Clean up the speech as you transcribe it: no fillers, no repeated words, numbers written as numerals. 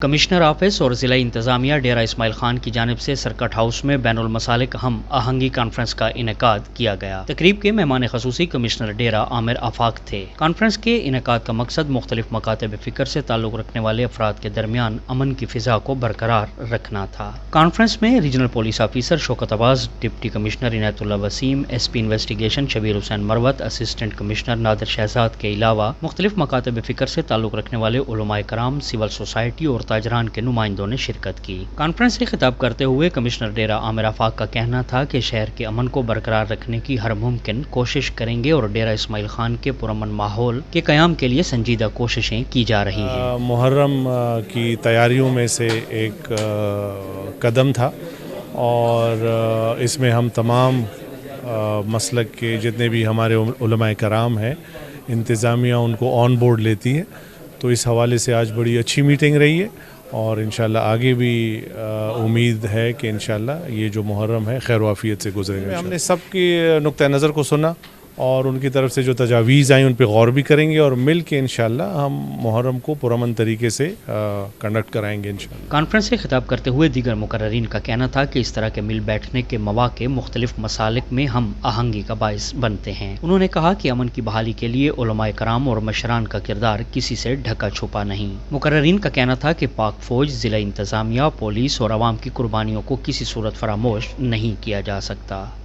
Commissioner office اور ضلع انتظامیہ ڈیرہ اسماعیل خان کی جانب سے سرکٹ ہاؤس میں بین المسالک ہم آہنگی کانفرنس کا انعقاد کیا گیا۔ تقریب کے مہمان خصوصی کمشنر ڈیرہ عامر آفاق تھے۔ کانفرنس کے انعقاد کا مقصد مختلف مکاتب فکر سے تعلق رکھنے والے افراد کے درمیان امن کی فضا کو برقرار رکھنا تھا۔ کانفرنس میں regional police officer Shaukat Abbas, deputy commissioner Inayat Ullah Waseem, S P investigation Shabbir Hussain Marwat, assistant commissioner Nadir Shahzad کے علاوہ مختلف مکاتب فکر سے تعلق رکھنے والے علماء کرام، سول سوسائٹی اور تاجران کے نمائندوں نے شرکت کی۔ کانفرنس سے خطاب کرتے ہوئے کمشنر ڈیرہ عامر آفاق کا کہنا تھا کہ شہر کے امن کو برقرار رکھنے کی ہر ممکن کوشش کریں گے اور ڈیرہ اسماعیل خان کے پرامن ماحول کے قیام کے لیے سنجیدہ کوششیں کی جا رہی ہیں۔ محرم کی تیاریوں میں سے ایک قدم تھا اور اس میں ہم تمام مسلک کے جتنے بھی ہمارے علماء کرام ہیں، انتظامیہ ان کو آن بورڈ لیتی ہے، تو اس حوالے سے آج بڑی اچھی میٹنگ رہی ہے اور انشاءاللہ آگے بھی امید ہے کہ انشاءاللہ یہ جو محرم ہے خیر و عافیت سے گزرے گا۔ ہم نے سب کی نقطہ نظر کو سنا اور ان کی طرف سے جو تجاویز آئیں ان پہ غور بھی کریں گے اور مل کے انشاءاللہ ہم محرم کو پرامن طریقے سے کنڈکٹ کرائیں گے انشاءاللہ۔ کانفرنس سے خطاب کرتے ہوئے دیگر مقررین کا کہنا تھا کہ اس طرح کے مل بیٹھنے کے مواقع مختلف مسالک میں ہم آہنگی کا باعث بنتے ہیں۔ انہوں نے کہا کہ امن کی بحالی کے لیے علماء کرام اور مشران کا کردار کسی سے ڈھکا چھپا نہیں۔ مقررین کا کہنا تھا کہ پاک فوج، ضلع انتظامیہ، پولیس اور عوام کی قربانیوں کو کسی صورت فراموش نہیں کیا جا سکتا۔